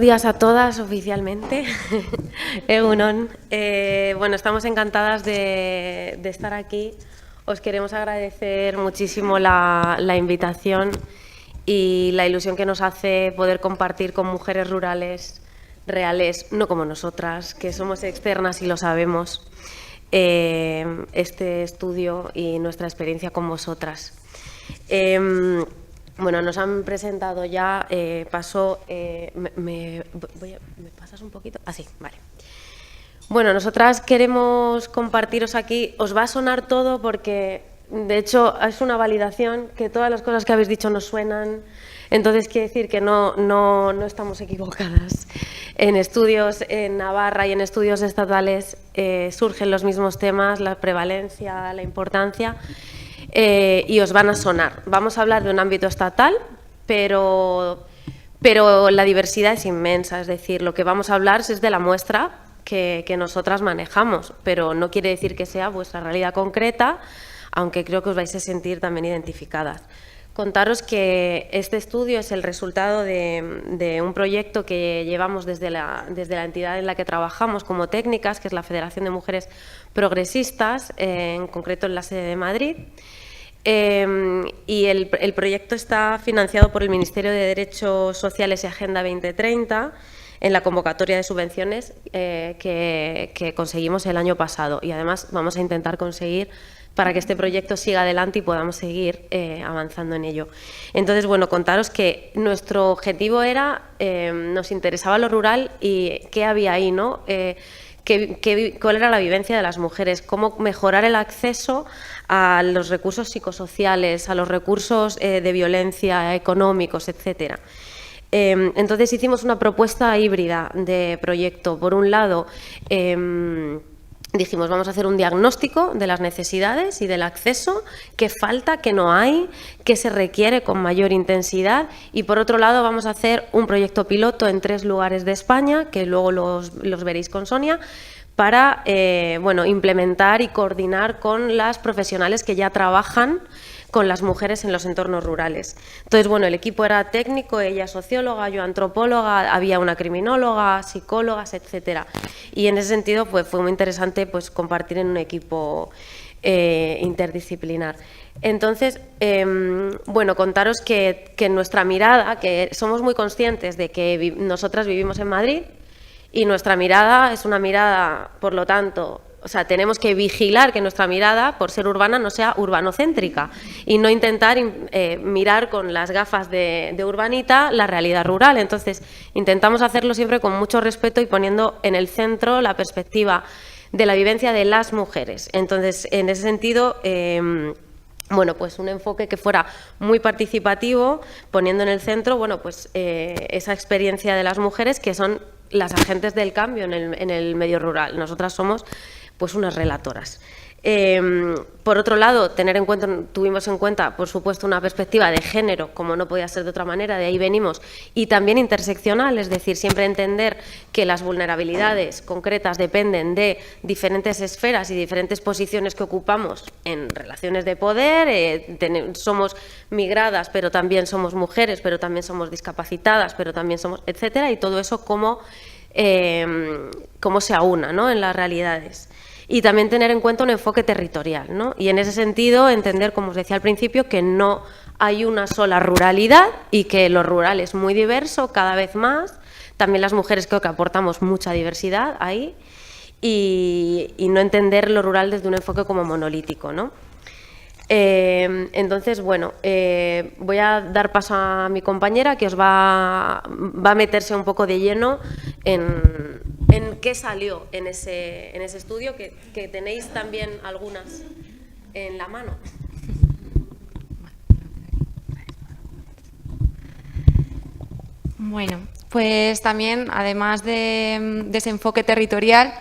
días a todas oficialmente. Egunon. Bueno, estamos encantadas de estar aquí. Os queremos agradecer muchísimo la invitación y la ilusión que nos hace poder compartir con mujeres rurales reales, no como nosotras, que somos externas y lo sabemos, este estudio y nuestra experiencia con vosotras. Bueno, nos han presentado ya, ¿me pasas un poquito? Ah, sí, vale. Bueno, nosotras queremos compartiros aquí, os va a sonar todo porque, de hecho, es una validación que todas las cosas que habéis dicho nos suenan, entonces quiere decir que no estamos equivocadas. En estudios en Navarra y en estudios estatales surgen los mismos temas, la prevalencia, la importancia, y os van a sonar. Vamos a hablar de un ámbito estatal, pero la diversidad es inmensa, es decir, lo que vamos a hablar es de la muestra que nosotras manejamos, pero no quiere decir que sea vuestra realidad concreta, aunque creo que os vais a sentir también identificadas. Contaros que este estudio es el resultado de un proyecto que llevamos desde la entidad en la que trabajamos como técnicas, que es la Federación de Mujeres Progresistas, en concreto en la sede de Madrid. Y el proyecto está financiado por el Ministerio de Derechos Sociales y Agenda 2030 en la convocatoria de subvenciones que conseguimos el año pasado. Y además vamos a intentar conseguir para que este proyecto siga adelante y podamos seguir avanzando en ello. Entonces, bueno, contaros que nuestro objetivo era, nos interesaba lo rural y qué había ahí, ¿no? ¿Cuál era la vivencia de las mujeres? ¿Cómo mejorar el acceso a los recursos psicosociales, a los recursos de violencia económicos, etcétera? Entonces hicimos una propuesta híbrida de proyecto. Por un lado, dijimos, vamos a hacer un diagnóstico de las necesidades y del acceso, qué falta, qué no hay, qué se requiere con mayor intensidad, y por otro lado vamos a hacer un proyecto piloto en 3 lugares de España, que luego los veréis con Sonia, para bueno, implementar y coordinar con las profesionales que ya trabajan con las mujeres en los entornos rurales. Entonces, bueno, el equipo era técnico, ella socióloga, yo antropóloga, había una criminóloga, psicólogas, etcétera. Y en ese sentido, pues fue muy interesante pues compartir en un equipo interdisciplinar. Entonces, bueno, contaros que nuestra mirada, que somos muy conscientes de que nosotras vivimos en Madrid y nuestra mirada es una mirada, por lo tanto, o sea, tenemos que vigilar que nuestra mirada, por ser urbana, no sea urbanocéntrica y no intentar mirar con las gafas de urbanita la realidad rural. Entonces, intentamos hacerlo siempre con mucho respeto y poniendo en el centro la perspectiva de la vivencia de las mujeres. Entonces, en ese sentido, bueno, pues un enfoque que fuera muy participativo, poniendo en el centro, bueno, pues esa experiencia de las mujeres que son las agentes del cambio en el medio rural. Nosotras somos pues unas relatoras. Por otro lado, tuvimos en cuenta, por supuesto, una perspectiva de género, como no podía ser de otra manera, de ahí venimos, y también interseccional, es decir, siempre entender que las vulnerabilidades concretas dependen de diferentes esferas y diferentes posiciones que ocupamos en relaciones de poder, somos migradas, pero también somos mujeres, pero también somos discapacitadas, pero también somos, etcétera, y todo eso cómo se aúna, ¿no?, en las realidades. Y también tener en cuenta un enfoque territorial, ¿no? Y en ese sentido entender, como os decía al principio, que no hay una sola ruralidad y que lo rural es muy diverso cada vez más. También las mujeres creo que aportamos mucha diversidad ahí y no entender lo rural desde un enfoque como monolítico, ¿no? Entonces, bueno, voy a dar paso a mi compañera que os va a meterse un poco de lleno en qué salió en ese estudio, que tenéis también algunas en la mano. Bueno, pues también, además de ese enfoque territorial,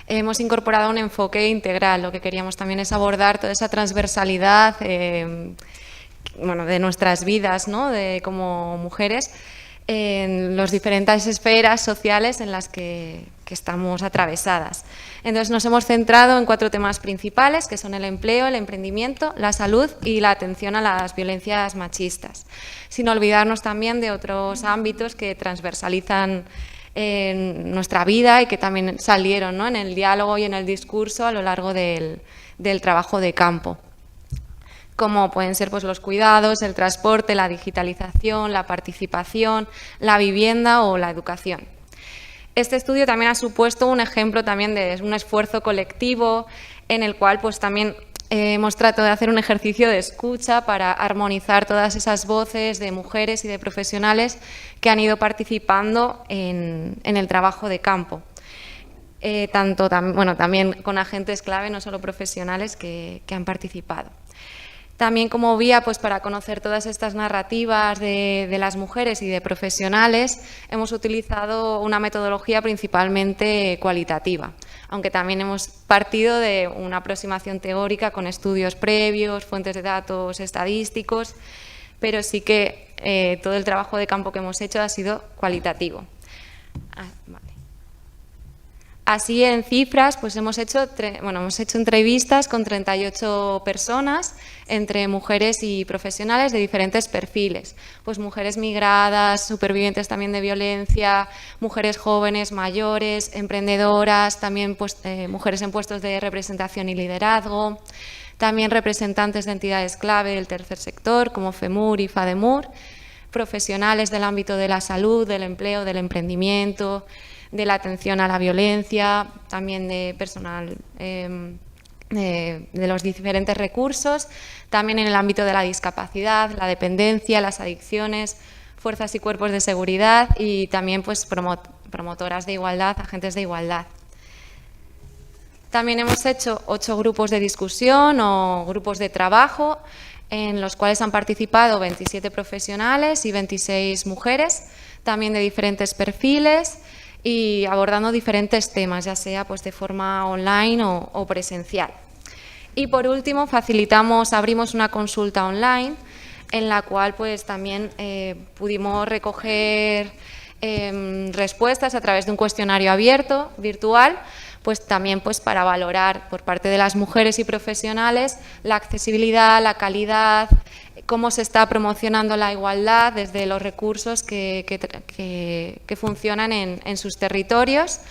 hemos incorporado un enfoque integral. Lo que queríamos también es abordar toda esa transversalidad bueno, de nuestras vidas, ¿no?, como mujeres, en las diferentes esferas sociales en las que estamos atravesadas. Entonces nos hemos centrado en 4 temas principales, que son el empleo, el emprendimiento, la salud y la atención a las violencias machistas, sin olvidarnos también de otros ámbitos que transversalizan en nuestra vida y que también salieron, ¿no?, en el diálogo y en el discurso a lo largo del trabajo de campo, como pueden ser pues, los cuidados, el transporte, la digitalización, la participación, la vivienda o la educación. Este estudio también ha supuesto un ejemplo también de un esfuerzo colectivo en el cual pues, también hemos tratado de hacer un ejercicio de escucha para armonizar todas esas voces de mujeres y de profesionales que han ido participando en el trabajo de campo. También con agentes clave, no solo profesionales, que han participado. También como vía pues, para conocer todas estas narrativas de las mujeres y de profesionales, hemos utilizado una metodología principalmente cualitativa, aunque también hemos partido de una aproximación teórica con estudios previos, fuentes de datos estadísticos, pero sí que todo el trabajo de campo que hemos hecho ha sido cualitativo. Vale. Así, en cifras, pues hemos hecho entrevistas con 38 personas, entre mujeres y profesionales de diferentes perfiles. Pues mujeres migradas, supervivientes también de violencia, mujeres jóvenes, mayores, emprendedoras, también pues, mujeres en puestos de representación y liderazgo, también representantes de entidades clave del tercer sector, como FEMUR y FADEMUR, profesionales del ámbito de la salud, del empleo, del emprendimiento, de la atención a la violencia, también de personal de los diferentes recursos, también en el ámbito de la discapacidad, la dependencia, las adicciones, fuerzas y cuerpos de seguridad y también pues, promotoras de igualdad, agentes de igualdad. También hemos hecho 8 grupos de discusión o grupos de trabajo en los cuales han participado 27 profesionales y 26 mujeres, también de diferentes perfiles, y abordando diferentes temas, ya sea pues, de forma online o presencial. Y por último, abrimos una consulta online en la cual pues, también pudimos recoger respuestas a través de un cuestionario abierto, virtual, pues también pues, para valorar por parte de las mujeres y profesionales la accesibilidad, la calidad, cómo se está promocionando la igualdad desde los recursos que funcionan en sus territorios,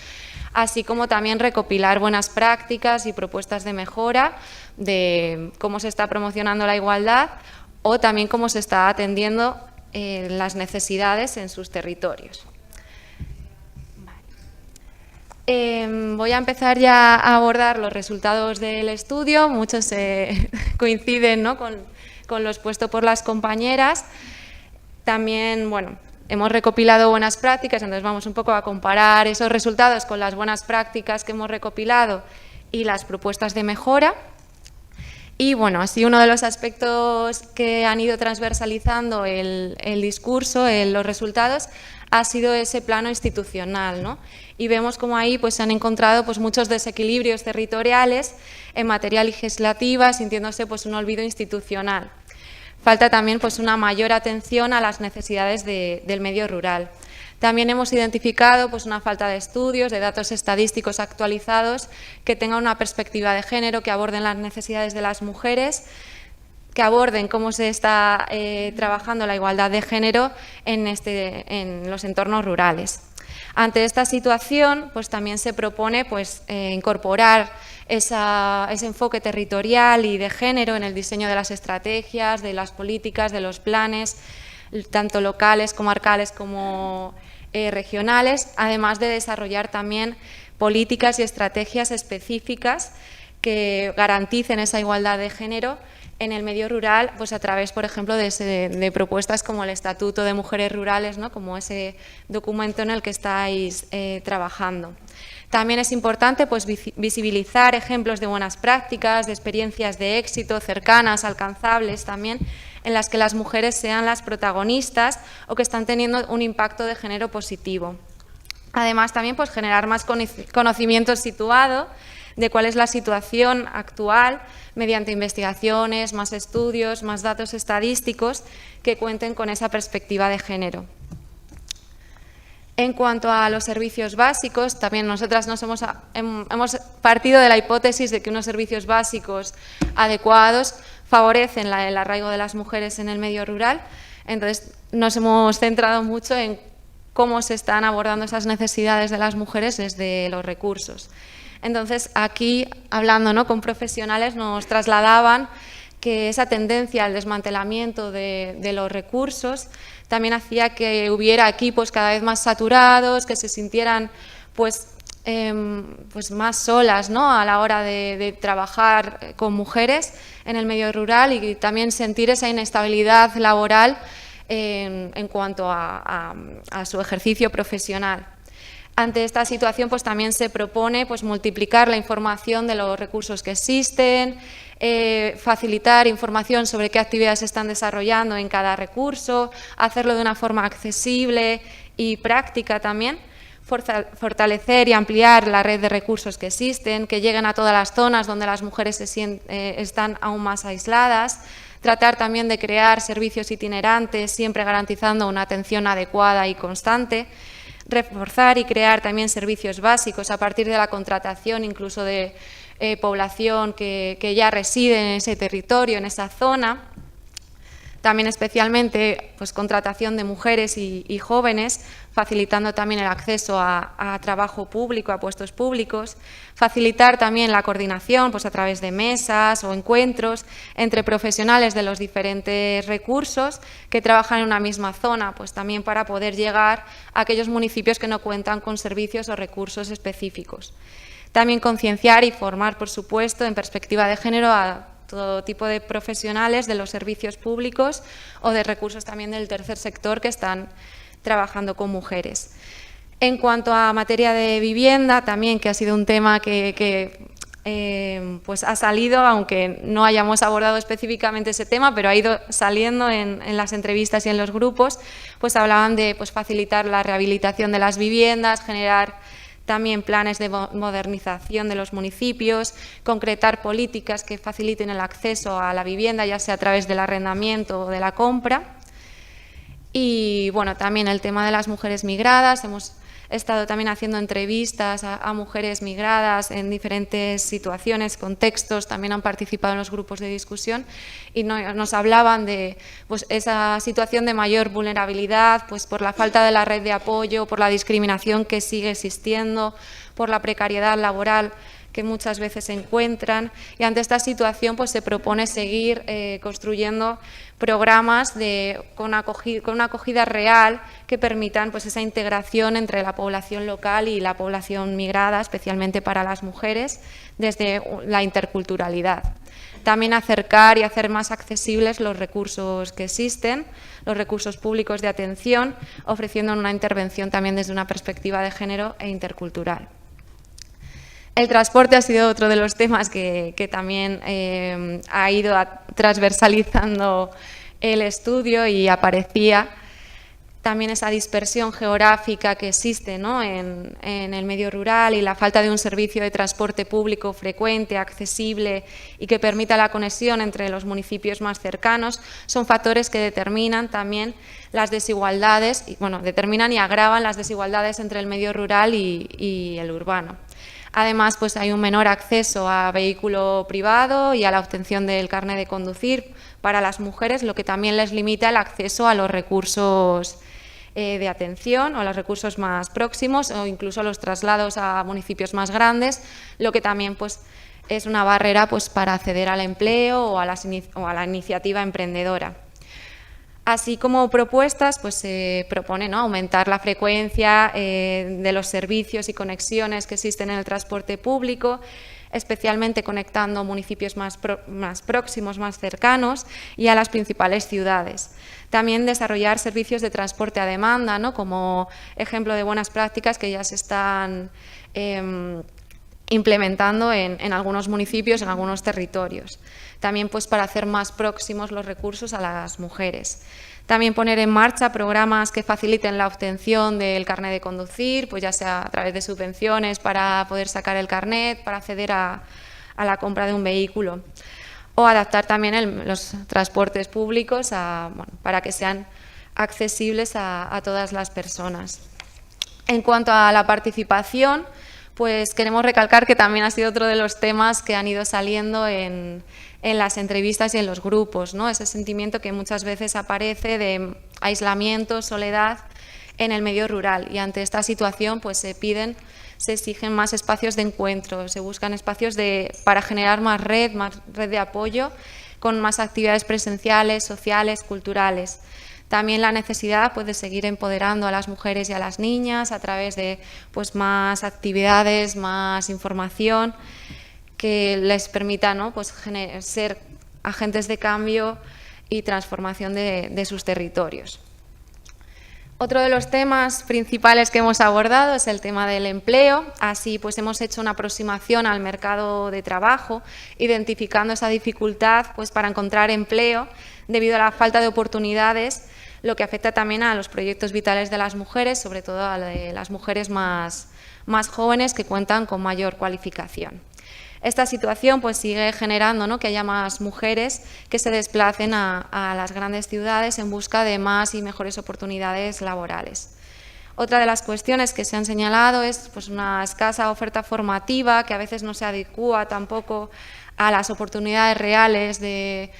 así como también recopilar buenas prácticas y propuestas de mejora de cómo se está promocionando la igualdad o también cómo se está atendiendo las necesidades en sus territorios. Voy a empezar ya a abordar los resultados del estudio. Muchos coinciden, ¿no?, con lo expuesto por las compañeras. También, bueno, hemos recopilado buenas prácticas, entonces vamos un poco a comparar esos resultados con las buenas prácticas que hemos recopilado y las propuestas de mejora. Y bueno, así uno de los aspectos que han ido transversalizando el discurso, los resultados, ha sido ese plano institucional, ¿no? Y vemos como ahí pues, se han encontrado pues, muchos desequilibrios territoriales en materia legislativa, sintiéndose pues, un olvido institucional. Falta también pues, una mayor atención a las necesidades del medio rural. También hemos identificado pues, una falta de estudios, de datos estadísticos actualizados que tengan una perspectiva de género, que aborden las necesidades de las mujeres, que aborden cómo se está trabajando la igualdad de género en los entornos rurales. Ante esta situación, pues también se propone pues, incorporar ese enfoque territorial y de género en el diseño de las estrategias, de las políticas, de los planes, tanto locales, comarcales como regionales, además de desarrollar también políticas y estrategias específicas que garanticen esa igualdad de género en el medio rural, pues a través, por ejemplo, de propuestas como el Estatuto de Mujeres Rurales, ¿no?, como ese documento en el que estáis trabajando. También es importante pues, visibilizar ejemplos de buenas prácticas, de experiencias de éxito cercanas, alcanzables también, en las que las mujeres sean las protagonistas o que están teniendo un impacto de género positivo. Además, también pues, generar más conocimiento situado de cuál es la situación actual mediante investigaciones, más estudios, más datos estadísticos que cuenten con esa perspectiva de género. En cuanto a los servicios básicos, también nosotras hemos partido de la hipótesis de que unos servicios básicos adecuados favorecen el arraigo de las mujeres en el medio rural. Entonces, nos hemos centrado mucho en cómo se están abordando esas necesidades de las mujeres desde los recursos. Entonces, aquí, hablando, ¿no?, con profesionales, nos trasladaban que esa tendencia al desmantelamiento de los recursos también hacía que hubiera equipos cada vez más saturados, que se sintieran pues más solas, ¿no?, a la hora de trabajar con mujeres en el medio rural, y también sentir esa inestabilidad laboral en cuanto a su ejercicio profesional. Ante esta situación, pues también se propone pues multiplicar la información de los recursos que existen, facilitar información sobre qué actividades se están desarrollando en cada recurso, hacerlo de una forma accesible y práctica también, fortalecer y ampliar la red de recursos que existen, que lleguen a todas las zonas donde las mujeres están aún más aisladas, tratar también de crear servicios itinerantes, siempre garantizando una atención adecuada y constante, reforzar y crear también servicios básicos a partir de la contratación incluso de población que ya reside en ese territorio, en esa zona. También especialmente pues, contratación de mujeres y jóvenes, facilitando también el acceso a trabajo público, a puestos públicos, facilitar también la coordinación pues, a través de mesas o encuentros entre profesionales de los diferentes recursos que trabajan en una misma zona, pues también para poder llegar a aquellos municipios que no cuentan con servicios o recursos específicos. También concienciar y formar, por supuesto, en perspectiva de género a todo tipo de profesionales de los servicios públicos o de recursos también del tercer sector que están trabajando con mujeres. En cuanto a materia de vivienda, también que ha sido un tema que pues ha salido, aunque no hayamos abordado específicamente ese tema, pero ha ido saliendo en las entrevistas y en los grupos, pues hablaban de pues, facilitar la rehabilitación de las viviendas, generar también planes de modernización de los municipios, concretar políticas que faciliten el acceso a la vivienda, ya sea a través del arrendamiento o de la compra. Y bueno, también el tema de las mujeres migradas. Hemos estado también haciendo entrevistas a mujeres migradas en diferentes situaciones, contextos, también han participado en los grupos de discusión y nos hablaban de pues, esa situación de mayor vulnerabilidad, pues, por la falta de la red de apoyo, por la discriminación que sigue existiendo, por la precariedad laboral que muchas veces se encuentran, y ante esta situación pues, se propone seguir construyendo programas con una acogida real que permitan pues, esa integración entre la población local y la población migrada, especialmente para las mujeres, desde la interculturalidad. También acercar y hacer más accesibles los recursos que existen, los recursos públicos de atención, ofreciendo una intervención también desde una perspectiva de género e intercultural. El transporte ha sido otro de los temas que también ha ido transversalizando el estudio y aparecía también esa dispersión geográfica que existe, ¿no?, en el medio rural, y la falta de un servicio de transporte público frecuente, accesible y que permita la conexión entre los municipios más cercanos son factores que determinan también las desigualdades, determinan y agravan las desigualdades entre el medio rural y el urbano. Además, pues hay un menor acceso a vehículo privado y a la obtención del carnet de conducir para las mujeres, lo que también les limita el acceso a los recursos de atención o a los recursos más próximos, o incluso los traslados a municipios más grandes, lo que también pues, es una barrera pues, para acceder al empleo o a la iniciativa emprendedora. Así como propuestas, pues se propone, ¿no?, aumentar la frecuencia de los servicios y conexiones que existen en el transporte público, especialmente conectando municipios más próximos, más cercanos y a las principales ciudades. También desarrollar servicios de transporte a demanda, ¿no?, como ejemplo de buenas prácticas que ya se están implementando en algunos municipios, en algunos territorios. También pues, para hacer más próximos los recursos a las mujeres. También poner en marcha programas que faciliten la obtención del carnet de conducir, pues ya sea a través de subvenciones para poder sacar el carnet, para acceder a la compra de un vehículo. O adaptar también los transportes públicos para que sean accesibles a todas las personas. En cuanto a la participación, pues queremos recalcar que también ha sido otro de los temas que han ido saliendo en las entrevistas y en los grupos, ¿no? Ese sentimiento que muchas veces aparece de aislamiento, soledad en el medio rural, y ante esta situación pues se exigen más espacios de encuentro, se buscan espacios para generar más red de apoyo, con más actividades presenciales, sociales, culturales. También la necesidad pues, de seguir empoderando a las mujeres y a las niñas a través de pues, más actividades, más información que les permita, ¿no? Pues, ser agentes de cambio y transformación de sus territorios. Otro de los temas principales que hemos abordado es el tema del empleo. Así pues hemos hecho una aproximación al mercado de trabajo, identificando esa dificultad pues, para encontrar empleo debido a la falta de oportunidades, lo que afecta también a los proyectos vitales de las mujeres, sobre todo a las mujeres más jóvenes que cuentan con mayor cualificación. Esta situación pues, sigue generando, ¿no?, que haya más mujeres que se desplacen a las grandes ciudades en busca de más y mejores oportunidades laborales. Otra de las cuestiones que se han señalado es pues, una escasa oferta formativa que a veces no se adecúa tampoco a las oportunidades reales de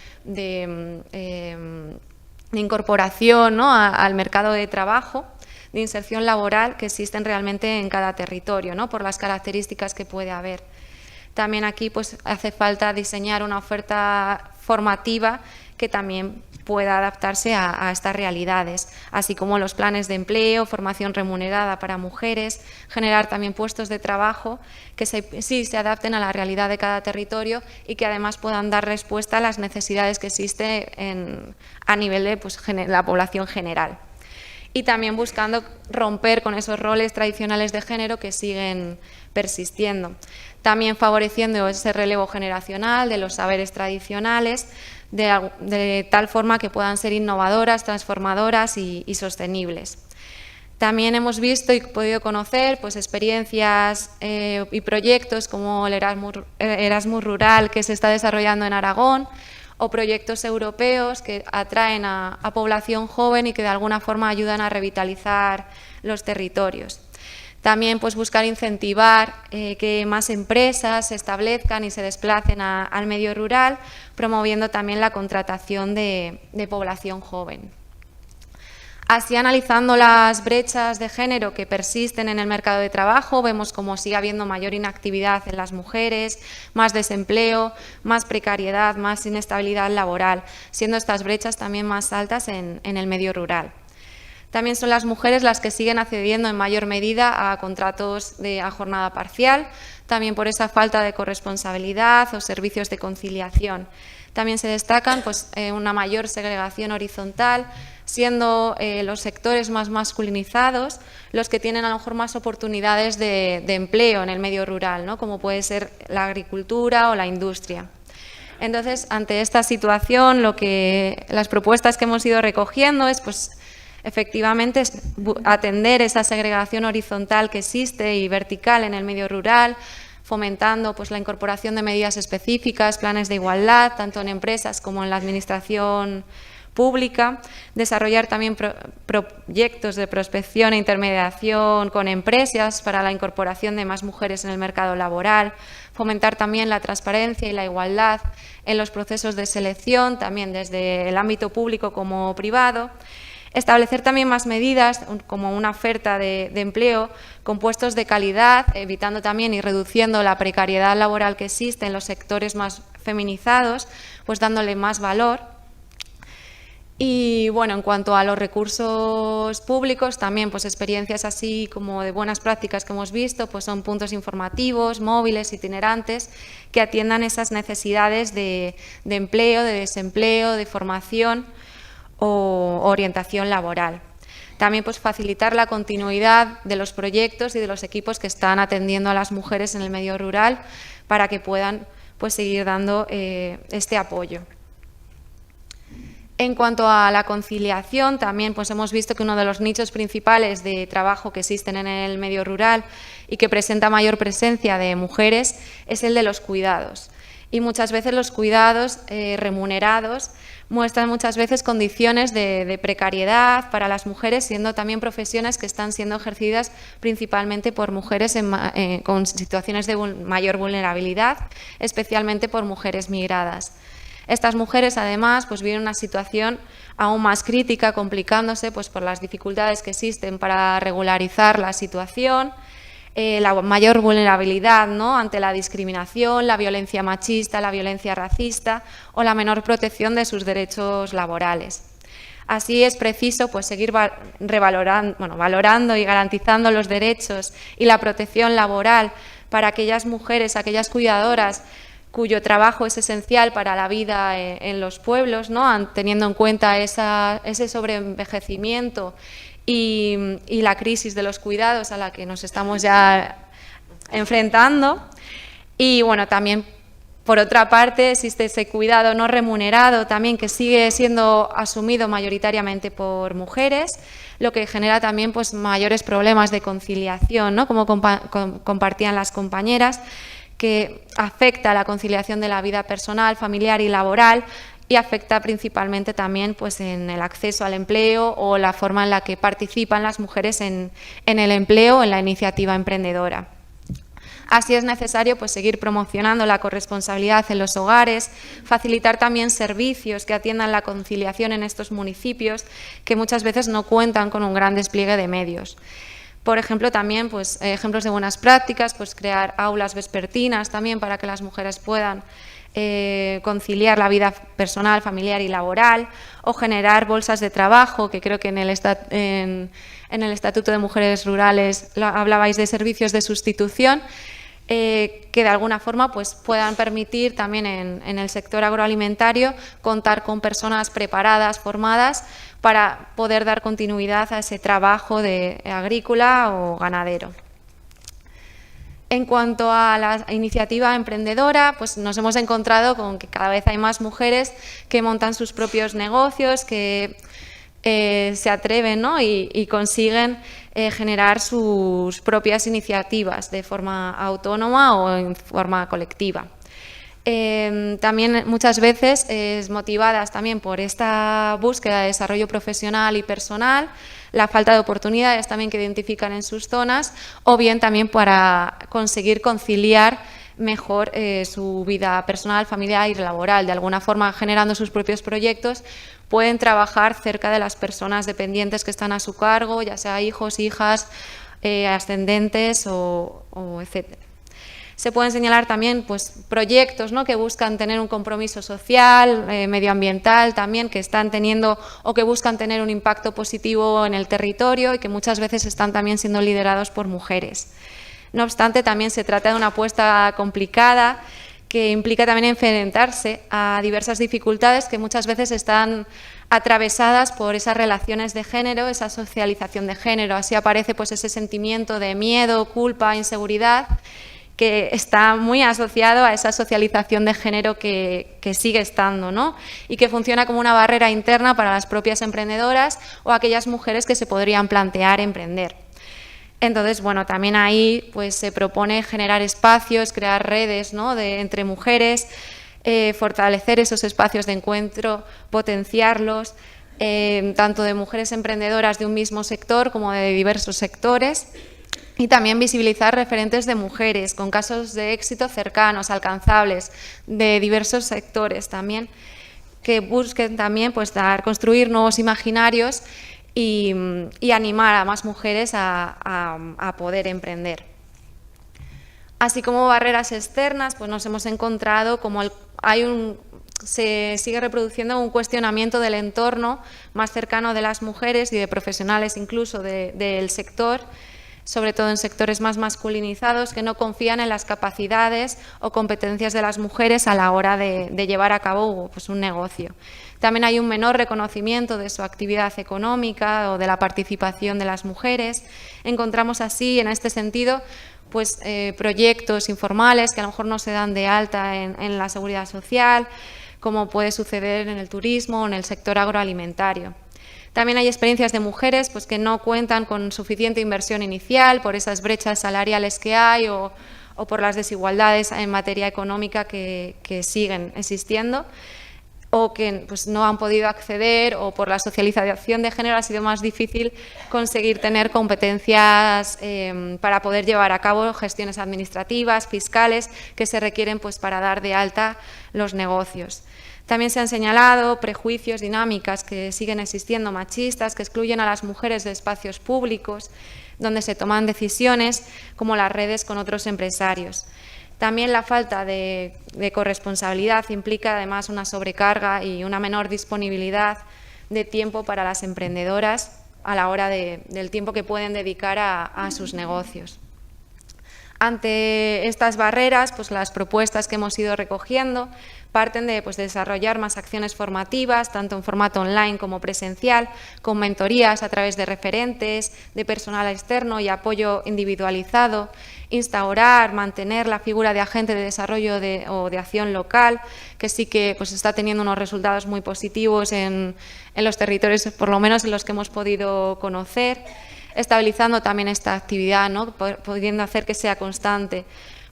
incorporación, ¿no?, al mercado de trabajo, de inserción laboral que existen realmente en cada territorio, ¿no?, por las características que puede haber. También aquí pues, hace falta diseñar una oferta formativa que también pueda adaptarse a estas realidades, así como los planes de empleo, formación remunerada para mujeres, generar también puestos de trabajo que sí se adapten a la realidad de cada territorio y que además puedan dar respuesta a las necesidades que existen a nivel de pues, la población general. Y también buscando romper con esos roles tradicionales de género que siguen persistiendo. También favoreciendo ese relevo generacional de los saberes tradicionales, de tal forma que puedan ser innovadoras, transformadoras y sostenibles. También hemos visto y podido conocer pues, experiencias y proyectos como el Erasmus Rural que se está desarrollando en Aragón, o proyectos europeos que atraen a población joven y que de alguna forma ayudan a revitalizar los territorios. También pues, buscar incentivar que más empresas se establezcan y se desplacen al medio rural, promoviendo también la contratación de población joven. Así, analizando las brechas de género que persisten en el mercado de trabajo, vemos cómo sigue habiendo mayor inactividad en las mujeres, más desempleo, más precariedad, más inestabilidad laboral, siendo estas brechas también más altas en el medio rural. También son las mujeres las que siguen accediendo en mayor medida a contratos a jornada parcial, también por esa falta de corresponsabilidad o servicios de conciliación. También se destacan pues, una mayor segregación horizontal, siendo los sectores más masculinizados los que tienen a lo mejor más oportunidades de empleo en el medio rural, ¿no?, como puede ser la agricultura o la industria. Entonces, ante esta situación, las propuestas que hemos ido recogiendo es pues, efectivamente atender esa segregación horizontal que existe y vertical en el medio rural, fomentando pues, la incorporación de medidas específicas, planes de igualdad, tanto en empresas como en la administración pública, desarrollar también proyectos de prospección e intermediación con empresas para la incorporación de más mujeres en el mercado laboral, fomentar también la transparencia y la igualdad en los procesos de selección, también desde el ámbito público como privado, establecer también más medidas como una oferta de empleo con puestos de calidad, evitando también y reduciendo la precariedad laboral que existe en los sectores más feminizados, pues dándole más valor. Y bueno, en cuanto a los recursos públicos, también pues experiencias así como de buenas prácticas que hemos visto, pues son puntos informativos, móviles, itinerantes, que atiendan esas necesidades de empleo, de desempleo, de formación o orientación laboral. También pues facilitar la continuidad de los proyectos y de los equipos que están atendiendo a las mujeres en el medio rural para que puedan pues seguir dando este apoyo. En cuanto a la conciliación, también pues hemos visto que uno de los nichos principales de trabajo que existen en el medio rural y que presenta mayor presencia de mujeres es el de los cuidados. Y muchas veces los cuidados remunerados muestran muchas veces condiciones de precariedad para las mujeres, siendo también profesiones que están siendo ejercidas principalmente por mujeres con situaciones de mayor vulnerabilidad, especialmente por mujeres migradas. Estas mujeres, además, pues viven una situación aún más crítica, complicándose pues, por las dificultades que existen para regularizar la situación, la mayor vulnerabilidad, ¿no?, ante la discriminación, la violencia machista, la violencia racista o la menor protección de sus derechos laborales. Así es preciso pues, seguir valorando y garantizando los derechos y la protección laboral para aquellas mujeres, aquellas cuidadoras cuyo trabajo es esencial para la vida en los pueblos, ¿no?, teniendo en cuenta ese sobreenvejecimiento y la crisis de los cuidados a la que nos estamos ya enfrentando. Y bueno, también por otra parte existe ese cuidado no remunerado también que sigue siendo asumido mayoritariamente por mujeres, lo que genera también pues, mayores problemas de conciliación, ¿no?, como compartían las compañeras, que afecta a la conciliación de la vida personal, familiar y laboral, y afecta principalmente también pues, en el acceso al empleo o la forma en la que participan las mujeres en el empleo, en la iniciativa emprendedora. Así es necesario pues, seguir promocionando la corresponsabilidad en los hogares, facilitar también servicios que atiendan la conciliación en estos municipios que muchas veces no cuentan con un gran despliegue de medios. Por ejemplo, también pues, ejemplos de buenas prácticas, pues, crear aulas vespertinas también para que las mujeres puedan conciliar la vida personal, familiar y laboral, o generar bolsas de trabajo, que creo que en el Estatuto de Mujeres Rurales hablabais de servicios de sustitución, que de alguna forma pues, puedan permitir también en el sector agroalimentario contar con personas preparadas, formadas, para poder dar continuidad a ese trabajo agrícola o ganadero. En cuanto a la iniciativa emprendedora, pues nos hemos encontrado con que cada vez hay más mujeres que montan sus propios negocios, que se atreven, ¿no?, y consiguen generar sus propias iniciativas de forma autónoma o en forma colectiva. También muchas veces motivadas también por esta búsqueda de desarrollo profesional y personal, la falta de oportunidades también que identifican en sus zonas, o bien también para conseguir conciliar mejor su vida personal, familiar y laboral. De alguna forma, generando sus propios proyectos, pueden trabajar cerca de las personas dependientes que están a su cargo, ya sea hijos, hijas, ascendentes o etcétera. Se pueden señalar también pues, proyectos, ¿no?, que buscan tener un compromiso social, medioambiental también, que están teniendo o que buscan tener un impacto positivo en el territorio y que muchas veces están también siendo liderados por mujeres. No obstante, también se trata de una apuesta complicada que implica también enfrentarse a diversas dificultades que muchas veces están atravesadas por esas relaciones de género, esa socialización de género. Así aparece pues, ese sentimiento de miedo, culpa, inseguridad, que está muy asociado a esa socialización de género que sigue estando, ¿no?, y que funciona como una barrera interna para las propias emprendedoras o aquellas mujeres que se podrían plantear emprender. Entonces, bueno, también ahí pues, se propone generar espacios, crear redes, ¿no?, entre mujeres, fortalecer esos espacios de encuentro, potenciarlos, tanto de mujeres emprendedoras de un mismo sector como de diversos sectores. Y también visibilizar referentes de mujeres con casos de éxito cercanos, alcanzables, de diversos sectores también, que busquen también pues, construir nuevos imaginarios y animar a más mujeres a poder emprender. Así como barreras externas, pues nos hemos encontrado como se sigue reproduciendo un cuestionamiento del entorno más cercano de las mujeres y de profesionales incluso del sector, sobre todo en sectores más masculinizados, que no confían en las capacidades o competencias de las mujeres a la hora de llevar a cabo pues, un negocio. También hay un menor reconocimiento de su actividad económica o de la participación de las mujeres. Encontramos así, en este sentido, pues, proyectos informales que a lo mejor no se dan de alta en la seguridad social, como puede suceder en el turismo o en el sector agroalimentario. También hay experiencias de mujeres pues, que no cuentan con suficiente inversión inicial por esas brechas salariales que hay o o por las desigualdades en materia económica que siguen existiendo, o que pues, no han podido acceder, o por la socialización de género ha sido más difícil conseguir tener competencias para poder llevar a cabo gestiones administrativas, fiscales, que se requieren pues, para dar de alta los negocios. También se han señalado prejuicios, dinámicas que siguen existiendo machistas, que excluyen a las mujeres de espacios públicos, donde se toman decisiones, como las redes con otros empresarios. También la falta de corresponsabilidad implica además una sobrecarga y una menor disponibilidad de tiempo para las emprendedoras a la hora del tiempo que pueden dedicar a sus negocios. Ante estas barreras, pues las propuestas que hemos ido recogiendo parten de desarrollar más acciones formativas, tanto en formato online como presencial, con mentorías a través de referentes, de personal externo y apoyo individualizado, instaurar, mantener la figura de agente de desarrollo o de acción local, que sí que está teniendo unos resultados muy positivos en los territorios, por lo menos en los que hemos podido conocer, estabilizando también esta actividad, ¿no? Pudiendo hacer que sea constante.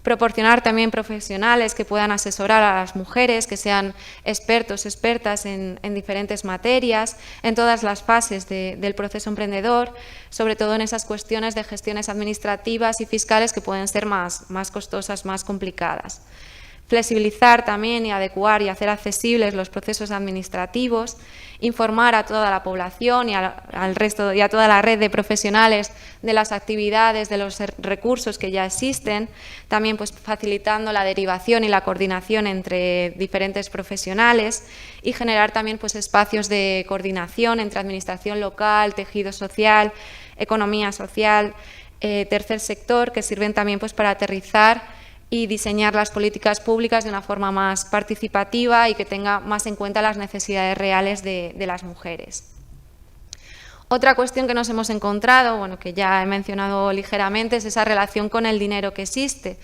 Proporcionar también profesionales que puedan asesorar a las mujeres, que sean expertos, expertas en diferentes materias, en todas las fases del proceso emprendedor, sobre todo en esas cuestiones de gestiones administrativas y fiscales que pueden ser más costosas, más complicadas. Flexibilizar también y adecuar y hacer accesibles los procesos administrativos, informar a toda la población y al resto y a toda la red de profesionales de las actividades, de los recursos que ya existen, también facilitando la derivación y la coordinación entre diferentes profesionales y generar también espacios de coordinación entre administración local, tejido social, economía social, tercer sector, que sirven también para aterrizar y diseñar las políticas públicas de una forma más participativa y que tenga más en cuenta las necesidades reales de las mujeres. Otra cuestión que nos hemos encontrado, que ya he mencionado ligeramente, es esa relación con el dinero que existe,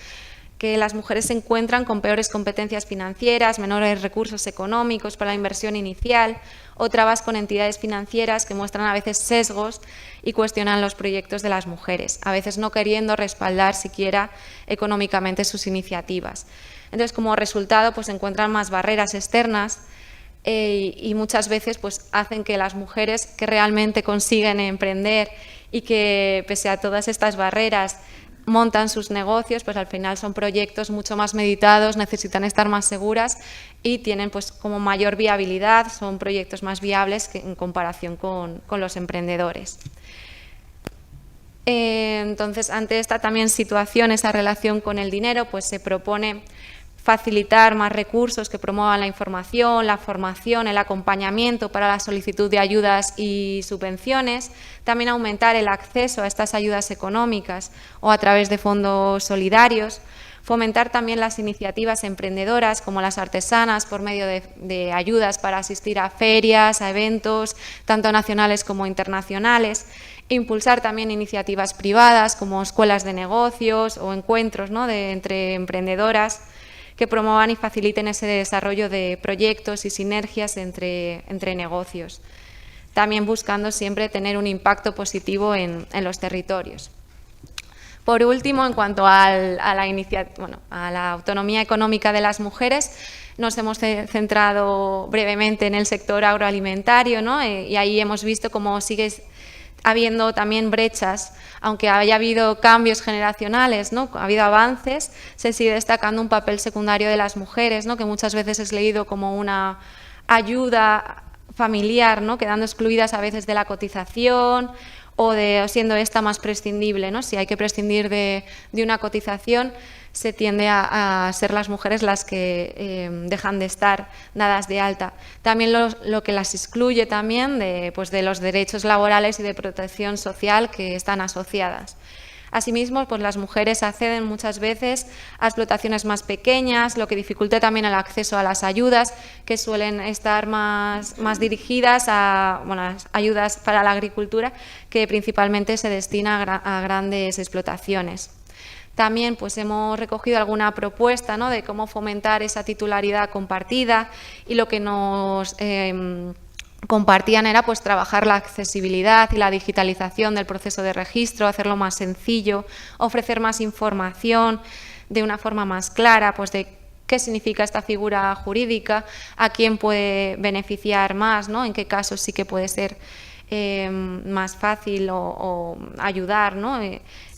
que las mujeres se encuentran con peores competencias financieras, menores recursos económicos para la inversión inicial o trabas con entidades financieras que muestran a veces sesgos y cuestionan los proyectos de las mujeres, a veces no queriendo respaldar siquiera económicamente sus iniciativas. Entonces, como resultado, se encuentran más barreras externas y muchas veces hacen que las mujeres que realmente consiguen emprender y que, pese a todas estas barreras, montan sus negocios, al final son proyectos mucho más meditados, necesitan estar más seguras y tienen como mayor viabilidad, son proyectos más viables que en comparación con los emprendedores. Entonces, ante esta también situación, esa relación con el dinero, se propone facilitar más recursos que promuevan la información, la formación, el acompañamiento para la solicitud de ayudas y subvenciones, también aumentar el acceso a estas ayudas económicas o a través de fondos solidarios, fomentar también las iniciativas emprendedoras como las artesanas por medio de ayudas para asistir a ferias, a eventos, tanto nacionales como internacionales, impulsar también iniciativas privadas como escuelas de negocios o encuentros, ¿no?, entre emprendedoras, que promuevan y faciliten ese desarrollo de proyectos y sinergias entre negocios, también buscando siempre tener un impacto positivo en los territorios. Por último, en cuanto a la autonomía económica de las mujeres, nos hemos centrado brevemente en el sector agroalimentario, ¿no? Y ahí hemos visto cómo sigue habiendo también brechas, aunque haya habido cambios generacionales, ¿no?, ha habido avances, se sigue destacando un papel secundario de las mujeres, ¿no?, que muchas veces es leído como una ayuda familiar, ¿no?, quedando excluidas a veces de la cotización o siendo esta más prescindible, ¿no? Si hay que prescindir de una cotización, se tiende a ser las mujeres las que dejan de estar dadas de alta. También lo que las excluye también de los derechos laborales y de protección social que están asociadas. Asimismo, las mujeres acceden muchas veces a explotaciones más pequeñas, lo que dificulta también el acceso a las ayudas, que suelen estar más dirigidas a ayudas para la agricultura, que principalmente se destina a grandes explotaciones. También hemos recogido alguna propuesta, ¿no?, de cómo fomentar esa titularidad compartida, y lo que nos compartían era trabajar la accesibilidad y la digitalización del proceso de registro, hacerlo más sencillo, ofrecer más información, de una forma más clara, pues de qué significa esta figura jurídica, a quién puede beneficiar más, ¿no? En qué casos sí que puede ser más fácil o ayudar, ¿no?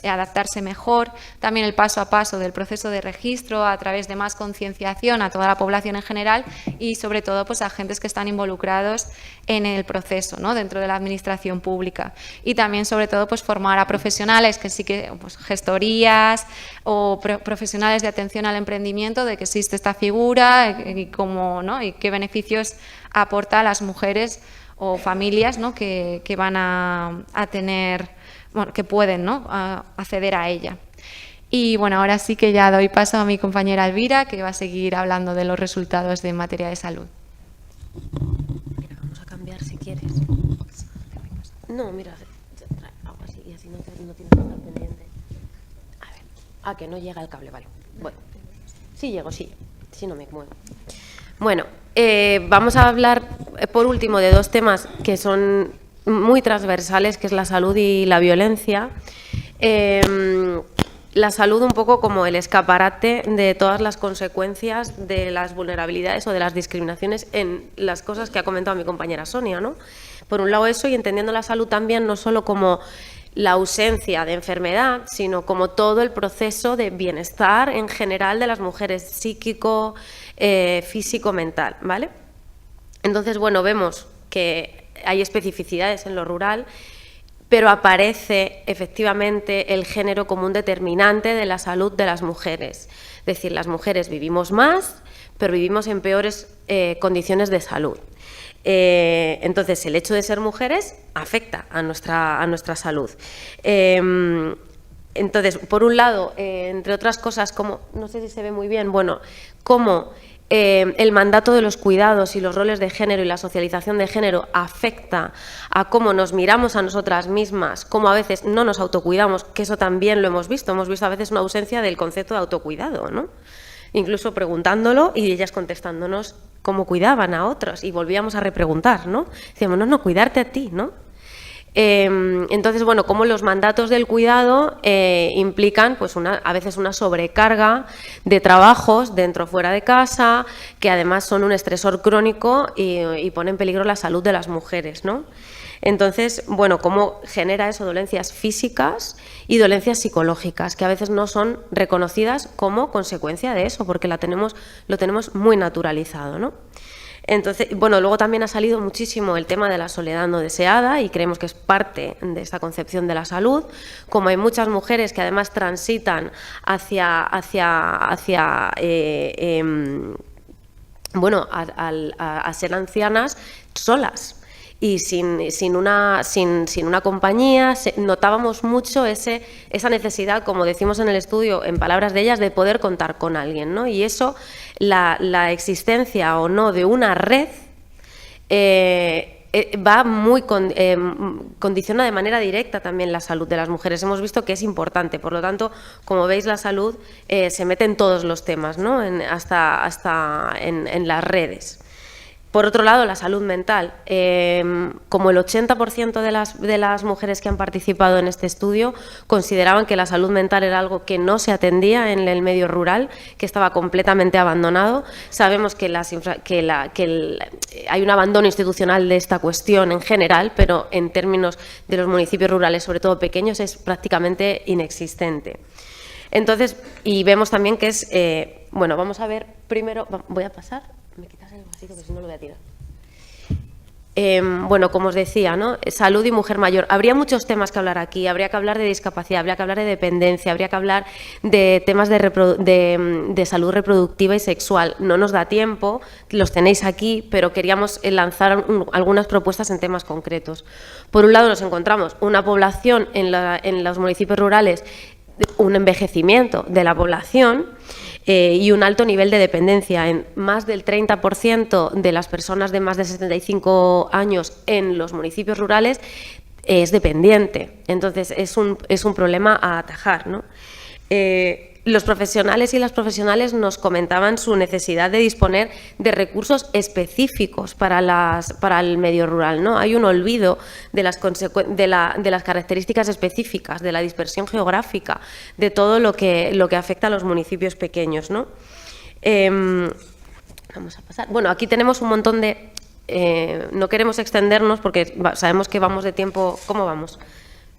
Adaptarse mejor. También el paso a paso del proceso de registro a través de más concienciación a toda la población en general y sobre todo pues a agentes que están involucrados en el proceso, ¿no? Dentro de la administración pública. Y también sobre todo pues formar a profesionales que sí que pues, gestorías o profesionales de atención al emprendimiento de que existe esta figura y cómo, ¿no? Y qué beneficios aporta a las mujeres o familias, ¿no? que van a tener, bueno, que pueden, ¿no? acceder a ella. Y bueno, ahora sí que ya doy paso a mi compañera Elvira, que va a seguir hablando de los resultados de materia de salud. Mira, vamos a cambiar si quieres. No, mira, trae algo así y así no tienes que estar pendiente. A ver, que no llega el cable, vale. Bueno, sí llego, sí no me muevo. Bueno, vamos a hablar por último de dos temas que son muy transversales, que es la salud y la violencia. La salud un poco como el escaparate de todas las consecuencias de las vulnerabilidades o de las discriminaciones en las cosas que ha comentado mi compañera Sonia, ¿no? Por un lado eso, y entendiendo la salud también no solo como la ausencia de enfermedad, sino como todo el proceso de bienestar en general de las mujeres, psíquico, físico, mental, ¿vale? Entonces, bueno, vemos que hay especificidades en lo rural, pero aparece efectivamente el género como un determinante de la salud de las mujeres. Es decir, las mujeres vivimos más, pero vivimos en peores condiciones de salud. Entonces, el hecho de ser mujeres afecta a nuestra salud. Entonces, por un lado, entre otras cosas, como, no sé si se ve muy bien, bueno, como el mandato de los cuidados y los roles de género y la socialización de género afecta a cómo nos miramos a nosotras mismas, cómo a veces no nos autocuidamos, que eso también lo hemos visto a veces una ausencia del concepto de autocuidado, ¿no? Incluso preguntándolo y ellas contestándonos cómo cuidaban a otros y volvíamos a repreguntar, ¿no? Decíamos, no, cuidarte a ti, ¿no? Entonces, bueno, como los mandatos del cuidado implican pues a veces una sobrecarga de trabajos dentro o fuera de casa, que además son un estresor crónico y pone en peligro la salud de las mujeres, ¿no? Entonces, bueno, cómo genera eso dolencias físicas y dolencias psicológicas, que a veces no son reconocidas como consecuencia de eso, porque lo tenemos muy naturalizado, ¿no? Entonces, bueno, luego también ha salido muchísimo el tema de la soledad no deseada y creemos que es parte de esta concepción de la salud. Como hay muchas mujeres que además transitan hacia ser ancianas solas y sin una compañía, notábamos mucho esa necesidad, como decimos en el estudio, en palabras de ellas, de poder contar con alguien, ¿no? Y eso, la existencia o no de una red va condiciona de manera directa también la salud de las mujeres. Hemos visto que es importante, por lo tanto, como veis, la salud se mete en todos los temas, ¿no? hasta en las redes. Por otro lado, la salud mental. Como el 80% de las mujeres que han participado en este estudio consideraban que la salud mental era algo que no se atendía en el medio rural, que estaba completamente abandonado. Sabemos que hay un abandono institucional de esta cuestión en general, pero en términos de los municipios rurales, sobre todo pequeños, es prácticamente inexistente. Entonces, y vemos también que es, bueno, vamos a ver primero, voy a pasar. Me quitas el vasito que si no lo voy a tirar. Bueno, como os decía, ¿no? Salud y mujer mayor. Habría muchos temas que hablar aquí. Habría que hablar de discapacidad, habría que hablar de dependencia, habría que hablar de temas de salud reproductiva y sexual. No nos da tiempo, los tenéis aquí, pero queríamos lanzar algunas propuestas en temas concretos. Por un lado, nos encontramos una población en los municipios rurales, un envejecimiento de la población, y un alto nivel de dependencia. En más del 30% de las personas de más de 75 años en los municipios rurales es dependiente. Entonces, es un problema a atajar, ¿no? los profesionales y las profesionales nos comentaban su necesidad de disponer de recursos específicos para el medio rural, ¿no? Hay un olvido de las características específicas, de la dispersión geográfica, de todo lo que afecta a los municipios pequeños, ¿no? Vamos a pasar. Bueno, aquí tenemos un montón de... no queremos extendernos porque sabemos que vamos de tiempo... ¿Cómo vamos?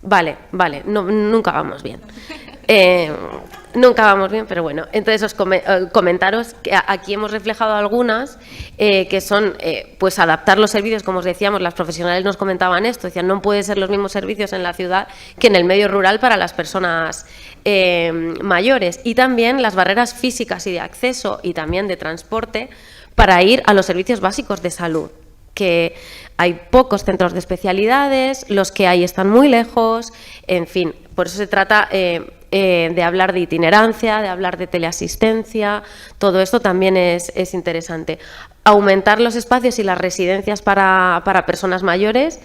Vale, no, nunca vamos bien. Nunca vamos bien, pero bueno. Entonces, comentaros que aquí hemos reflejado algunas que son, pues, adaptar los servicios, como os decíamos, las profesionales nos comentaban esto, decían, no pueden ser los mismos servicios en la ciudad que en el medio rural para las personas mayores. Y también las barreras físicas y de acceso y también de transporte para ir a los servicios básicos de salud, que hay pocos centros de especialidades, los que hay están muy lejos, en fin, por eso se trata de hablar de itinerancia, de hablar de teleasistencia, todo esto también es interesante. Aumentar los espacios y las residencias para personas mayores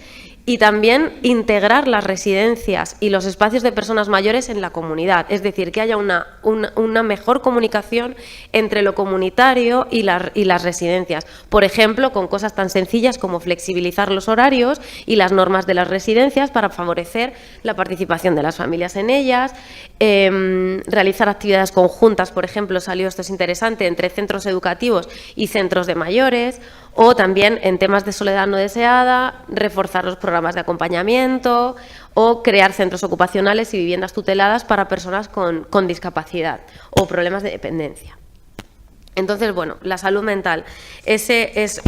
y también integrar las residencias y los espacios de personas mayores en la comunidad, es decir, que haya una mejor comunicación entre lo comunitario y las residencias. Por ejemplo, con cosas tan sencillas como flexibilizar los horarios y las normas de las residencias para favorecer la participación de las familias en ellas, realizar actividades conjuntas, por ejemplo, salió esto es interesante, entre centros educativos y centros de mayores, o también en temas de soledad no deseada, reforzar los programas de acompañamiento o crear centros ocupacionales y viviendas tuteladas para personas con discapacidad o problemas de dependencia. Entonces, bueno, la salud mental, ese es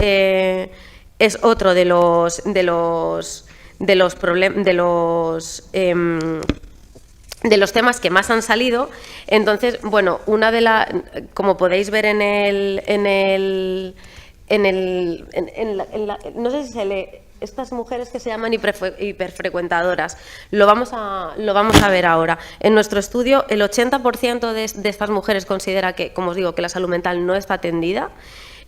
otro de los temas que más han salido. Entonces, bueno, como podéis ver no sé si se lee, estas mujeres que se llaman hiperfrecuentadoras, lo vamos a ver ahora. En nuestro estudio, el 80% de estas mujeres considera que, como os digo, que la salud mental no está atendida,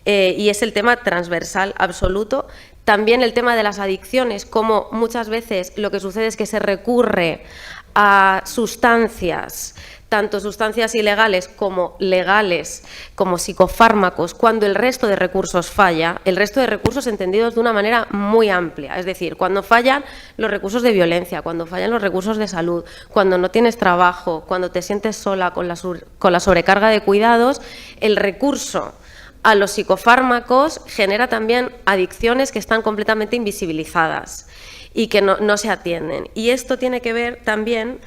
y es el tema transversal absoluto. También el tema de las adicciones, como muchas veces lo que sucede es que se recurre a sustancias, tanto sustancias ilegales como legales, como psicofármacos, cuando el resto de recursos falla, el resto de recursos entendidos de una manera muy amplia, es decir, cuando fallan los recursos de violencia, cuando fallan los recursos de salud, cuando no tienes trabajo, cuando te sientes sola con la sobrecarga de cuidados, el recurso a los psicofármacos genera también adicciones que están completamente invisibilizadas y que no se atienden. Y esto tiene que ver también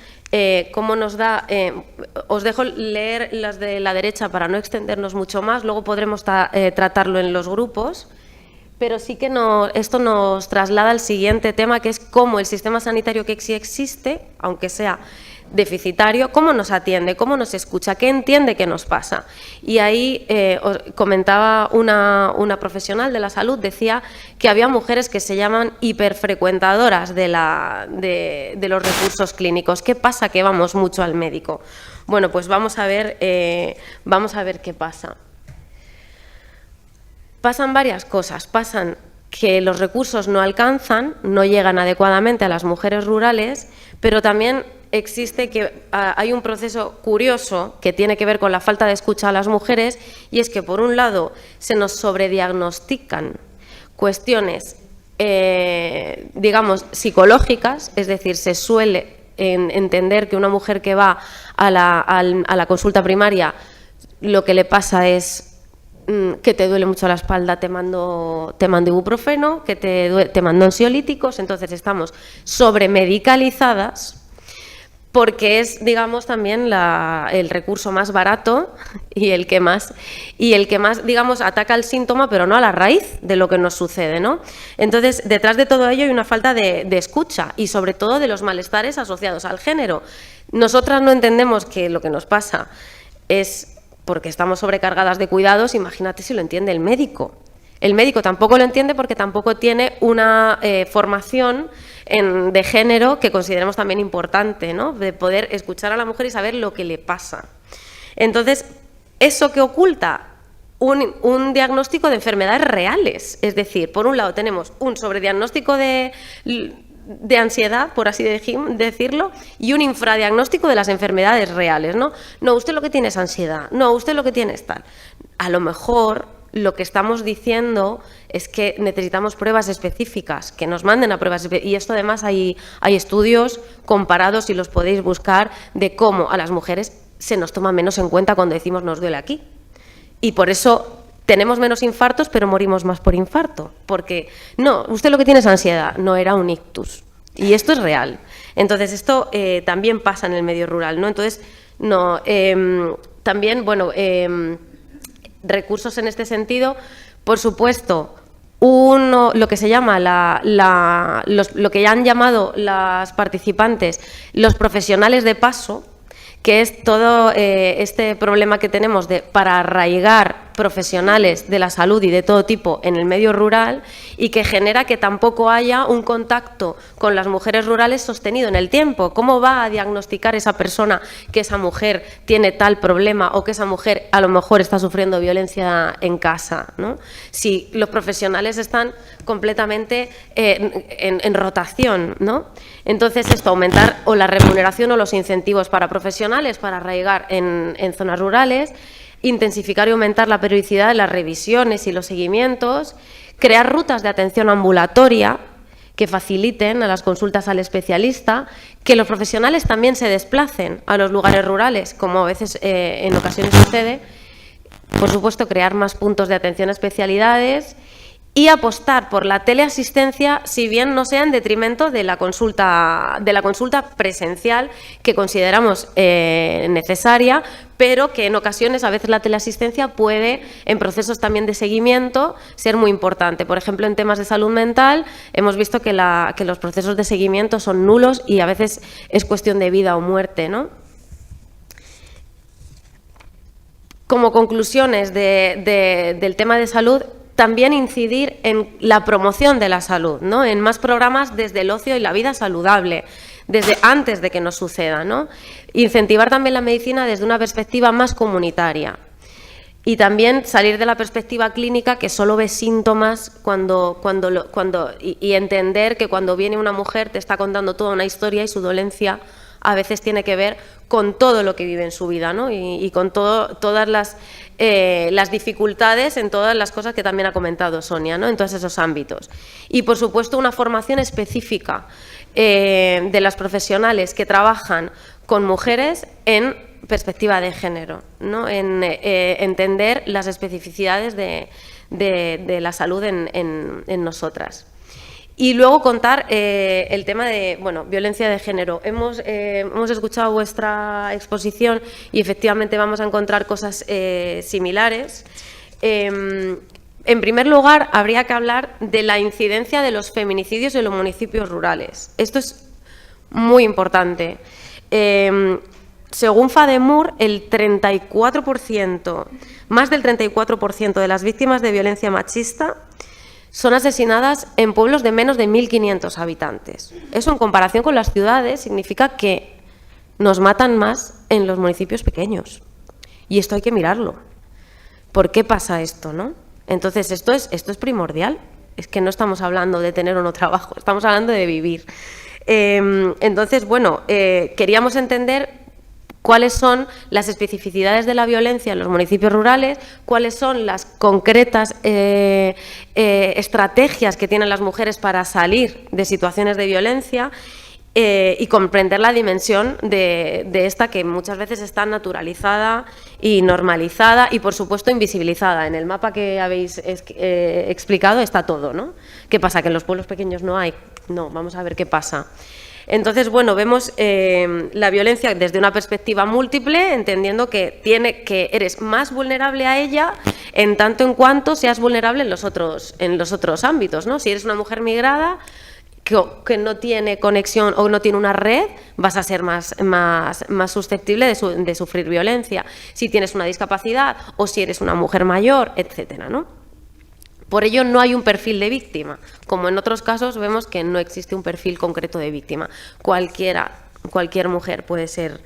cómo nos da, os dejo leer las de la derecha para no extendernos mucho más, luego podremos tratarlo en los grupos, pero sí que esto nos traslada al siguiente tema, que es cómo el sistema sanitario que sí existe, aunque sea deficitario, cómo nos atiende, cómo nos escucha, qué entiende que nos pasa. Y ahí os comentaba una profesional de la salud, decía que había mujeres que se llaman hiperfrecuentadoras de los recursos clínicos. ¿Qué pasa? Que vamos mucho al médico. Bueno, pues vamos a ver qué pasa. Pasan varias cosas. Pasan que los recursos no alcanzan, no llegan adecuadamente a las mujeres rurales, pero también existe que hay un proceso curioso que tiene que ver con la falta de escucha a las mujeres, y es que, por un lado, se nos sobrediagnostican cuestiones, digamos, psicológicas, es decir, se suele entender que una mujer que va a la consulta primaria lo que le pasa es que te duele mucho la espalda, te mando ibuprofeno, que te mando ansiolíticos. Entonces estamos sobremedicalizadas porque es, digamos, también el recurso más barato y el que más, digamos, ataca al síntoma, pero no a la raíz de lo que nos sucede, ¿no? Entonces, detrás de todo ello hay una falta de escucha y, sobre todo, de los malestares asociados al género. Nosotras no entendemos que lo que nos pasa es porque estamos sobrecargadas de cuidados. Imagínate si lo entiende el médico. El médico tampoco lo entiende porque tampoco tiene una formación de género que consideremos también importante, ¿no? De poder escuchar a la mujer y saber lo que le pasa. Entonces, eso que oculta un diagnóstico de enfermedades reales. Es decir, por un lado tenemos un sobrediagnóstico de de ansiedad, por así decirlo, y un infradiagnóstico de las enfermedades reales, ¿no? No, usted lo que tiene es ansiedad, no, usted lo que tiene es tal. A lo mejor lo que estamos diciendo es que necesitamos pruebas específicas, que nos manden a pruebas específicas. Y esto además hay estudios comparados, y los podéis buscar, de cómo a las mujeres se nos toma menos en cuenta cuando decimos nos duele aquí. Y por eso tenemos menos infartos, pero morimos más por infarto. Porque, no, usted lo que tiene es ansiedad, no, era un ictus. Y esto es real. Entonces, esto también pasa en el medio rural, ¿no? Entonces, no, también, bueno, recursos en este sentido, por supuesto, lo que se llama lo que ya han llamado las participantes los profesionales de paso, que es todo este problema que tenemos para arraigar profesionales de la salud y de todo tipo en el medio rural, y que genera que tampoco haya un contacto con las mujeres rurales sostenido en el tiempo. ¿Cómo va a diagnosticar esa persona que esa mujer tiene tal problema, o que esa mujer a lo mejor está sufriendo violencia en casa, ¿no? Si los profesionales están completamente en rotación, ¿no? Entonces, esto, aumentar o la remuneración o los incentivos para profesionales para arraigar en zonas rurales, intensificar y aumentar la periodicidad de las revisiones y los seguimientos, crear rutas de atención ambulatoria que faciliten a las consultas al especialista, que los profesionales también se desplacen a los lugares rurales, como a veces en ocasiones sucede. Por supuesto, crear más puntos de atención a especialidades, y apostar por la teleasistencia, si bien no sea en detrimento de la consulta presencial, que consideramos necesaria, pero que en ocasiones a veces la teleasistencia puede, en procesos también de seguimiento, ser muy importante. Por ejemplo, en temas de salud mental hemos visto que los procesos de seguimiento son nulos, y a veces es cuestión de vida o muerte, ¿no? Como conclusiones del tema de salud, también incidir en la promoción de la salud, ¿no? En más programas desde el ocio y la vida saludable, desde antes de que nos suceda, ¿no? Incentivar también la medicina desde una perspectiva más comunitaria, y también salir de la perspectiva clínica, que solo ve síntomas y entender que cuando viene una mujer te está contando toda una historia, y su dolencia a veces tiene que ver con todo lo que vive en su vida, ¿no? Y con todas las dificultades en todas las cosas que también ha comentado Sonia, ¿no? En todos esos ámbitos. Y, por supuesto, una formación específica de las profesionales que trabajan con mujeres en perspectiva de género, ¿no? En entender las especificidades de la salud en nosotras. Y luego contar el tema de violencia de género. Hemos escuchado vuestra exposición, y efectivamente vamos a encontrar cosas similares. En primer lugar, habría que hablar de la incidencia de los feminicidios en los municipios rurales. Esto es muy importante. Según FADEMUR, más del 34% de las víctimas de violencia machista son asesinadas en pueblos de menos de 1.500 habitantes. Eso, en comparación con las ciudades, significa que nos matan más en los municipios pequeños. Y esto hay que mirarlo. ¿Por qué pasa esto, no? Entonces, esto es primordial. Es que no estamos hablando de tener o no trabajo, estamos hablando de vivir. Entonces, queríamos entender cuáles son las especificidades de la violencia en los municipios rurales, cuáles son las concretas estrategias que tienen las mujeres para salir de situaciones de violencia, y comprender la dimensión de esta, que muchas veces está naturalizada y normalizada y, por supuesto, invisibilizada. En el mapa que habéis explicado está todo, ¿no? ¿Qué pasa? ¿Que en los pueblos pequeños no hay? No, vamos a ver qué pasa. Entonces, vemos la violencia desde una perspectiva múltiple, entendiendo que eres más vulnerable a ella en tanto en cuanto seas vulnerable en los otros ámbitos, ¿no? Si eres una mujer migrada que no tiene conexión o no tiene una red, vas a ser más susceptible de sufrir violencia. Si tienes una discapacidad o si eres una mujer mayor, etcétera, ¿no? Por ello, no hay un perfil de víctima. Como en otros casos, vemos que no existe un perfil concreto de víctima. Cualquier mujer puede ser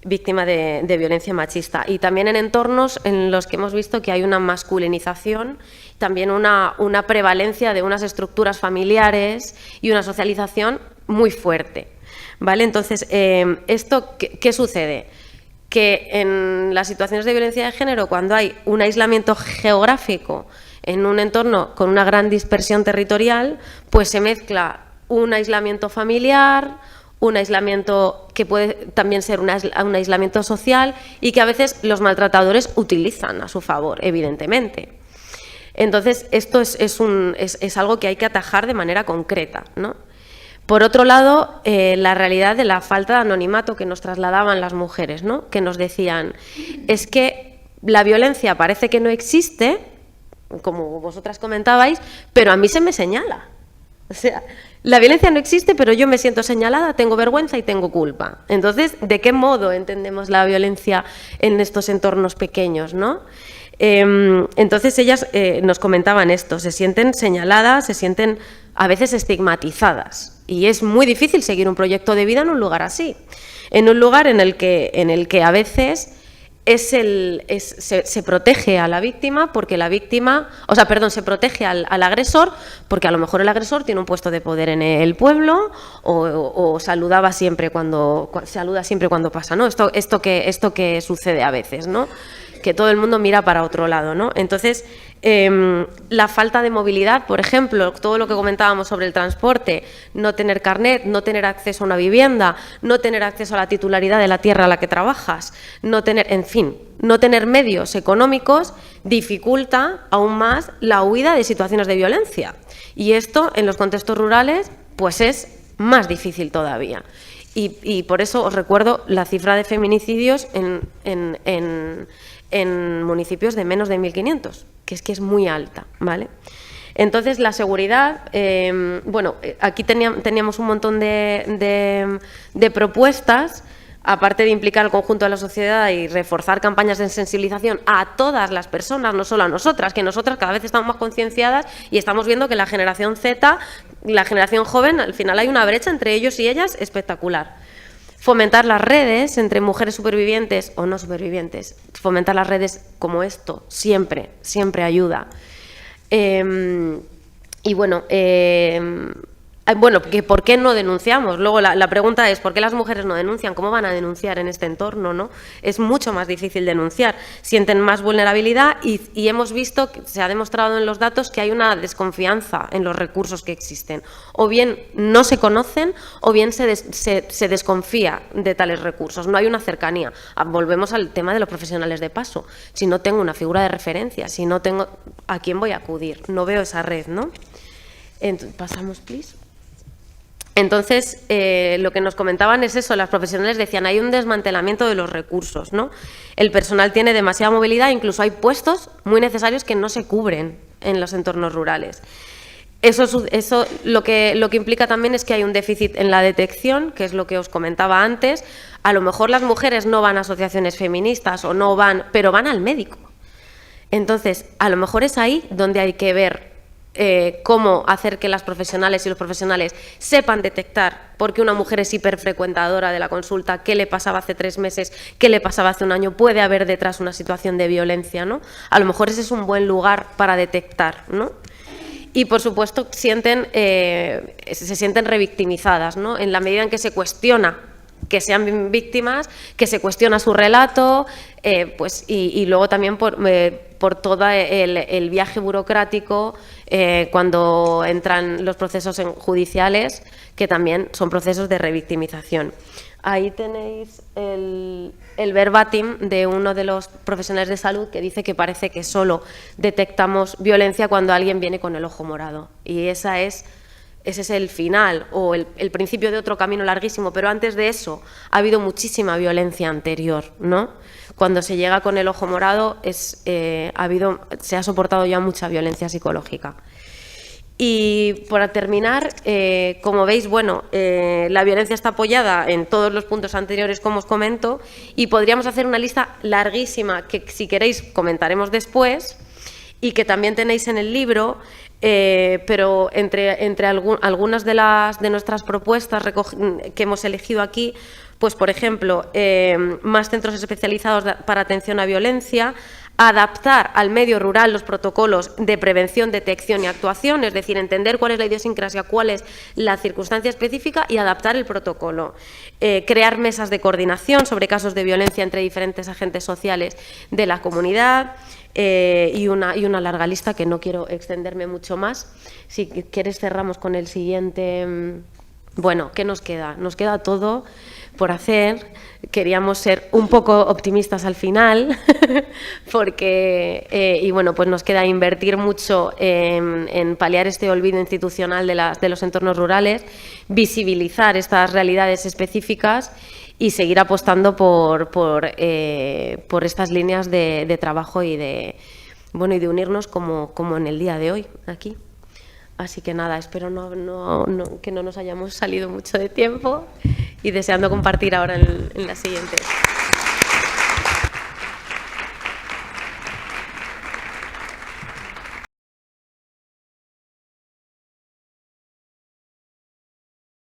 víctima de violencia machista. Y también en entornos en los que hemos visto que hay una masculinización, también una prevalencia de unas estructuras familiares y una socialización muy fuerte, ¿vale? Entonces, ¿esto qué sucede? Que en las situaciones de violencia de género, cuando hay un aislamiento geográfico en un entorno con una gran dispersión territorial, pues se mezcla un aislamiento familiar, un aislamiento que puede también ser un aislamiento social y que a veces los maltratadores utilizan a su favor, evidentemente. Entonces, esto es algo que hay que atajar de manera concreta, ¿no? Por otro lado, la realidad de la falta de anonimato que nos trasladaban las mujeres, ¿no? Que nos decían, es que la violencia parece que no existe, como vosotras comentabais, pero a mí se me señala. O sea, la violencia no existe, pero yo me siento señalada, tengo vergüenza y tengo culpa. Entonces, ¿de qué modo entendemos la violencia en estos entornos pequeños, ¿no? Entonces ellas nos comentaban esto, se sienten señaladas, se sienten a veces estigmatizadas y es muy difícil seguir un proyecto de vida en un lugar así, en un lugar en el que a veces se protege a la víctima porque la víctima, se protege al agresor porque a lo mejor el agresor tiene un puesto de poder en el pueblo o saluda siempre cuando pasa, ¿no? Esto que sucede a veces, ¿no? Que todo el mundo mira para otro lado, ¿no? Entonces, la falta de movilidad, por ejemplo, todo lo que comentábamos sobre el transporte, no tener carnet, no tener acceso a una vivienda, no tener acceso a la titularidad de la tierra a la que trabajas, no tener medios económicos, dificulta aún más la huida de situaciones de violencia. Y esto, en los contextos rurales, pues es más difícil todavía. Y por eso os recuerdo la cifra de feminicidios en municipios de menos de 1.500, que es muy alta, ¿vale? Entonces, la seguridad, aquí teníamos un montón de propuestas, aparte de implicar al conjunto de la sociedad y reforzar campañas de sensibilización a todas las personas, no solo a nosotras, que nosotras cada vez estamos más concienciadas y estamos viendo que la generación Z, la generación joven, al final hay una brecha entre ellos y ellas espectacular. Fomentar las redes entre mujeres supervivientes o no supervivientes. Fomentar las redes como esto, siempre ayuda. Que ¿por qué no denunciamos? Luego la pregunta es, ¿por qué las mujeres no denuncian? ¿Cómo van a denunciar en este entorno, no? Es mucho más difícil denunciar, sienten más vulnerabilidad y hemos visto, se ha demostrado en los datos, que hay una desconfianza en los recursos que existen. O bien no se conocen o bien se desconfía de tales recursos, no hay una cercanía. Volvemos al tema de los profesionales de paso. Si no tengo una figura de referencia, si no tengo, ¿a quién voy a acudir? No veo esa red, ¿no? Pasamos, please. Entonces, lo que nos comentaban es eso, las profesionales decían, hay un desmantelamiento de los recursos, ¿no? El personal tiene demasiada movilidad, incluso hay puestos muy necesarios que no se cubren en los entornos rurales. Eso lo que implica también es que hay un déficit en la detección, que es lo que os comentaba antes. A lo mejor las mujeres no van a asociaciones feministas o no van, pero van al médico. Entonces, a lo mejor es ahí donde hay que ver cómo hacer que las profesionales y los profesionales sepan detectar por qué una mujer es hiperfrecuentadora de la consulta, qué le pasaba hace 3 meses, qué le pasaba hace un año, puede haber detrás una situación de violencia, ¿no? A lo mejor ese es un buen lugar para detectar, ¿no? Y, por supuesto, se sienten revictimizadas, ¿no? En la medida en que se cuestiona que sean víctimas, que se cuestiona su relato, y luego también por todo el viaje burocrático cuando entran los procesos judiciales, que también son procesos de revictimización. Ahí tenéis el verbatim de uno de los profesionales de salud que dice que parece que solo detectamos violencia cuando alguien viene con el ojo morado. Y ese es el final o el principio de otro camino larguísimo, pero antes de eso ha habido muchísima violencia anterior, ¿no? Cuando se llega con el ojo morado se ha soportado ya mucha violencia psicológica. Y para terminar, como veis, la violencia está apoyada en todos los puntos anteriores, como os comento, y podríamos hacer una lista larguísima que, si queréis, comentaremos después, y que también tenéis en el libro, pero entre algunas de nuestras propuestas que hemos elegido aquí, pues por ejemplo, más centros especializados para atención a violencia, adaptar al medio rural los protocolos de prevención, detección y actuación, es decir, entender cuál es la idiosincrasia, cuál es la circunstancia específica y adaptar el protocolo. Crear mesas de coordinación sobre casos de violencia entre diferentes agentes sociales de la comunidad, y una larga lista que no quiero extenderme mucho más. Si quieres cerramos con el siguiente. Bueno, ¿qué nos queda? Nos queda todo por hacer. Queríamos ser un poco optimistas al final porque, y bueno, pues nos queda invertir mucho en paliar este olvido institucional de los entornos rurales, visibilizar estas realidades específicas y seguir apostando por estas líneas de trabajo y de unirnos como en el día de hoy aquí. Así que nada, espero que no nos hayamos salido mucho de tiempo y deseando compartir ahora en las siguientes.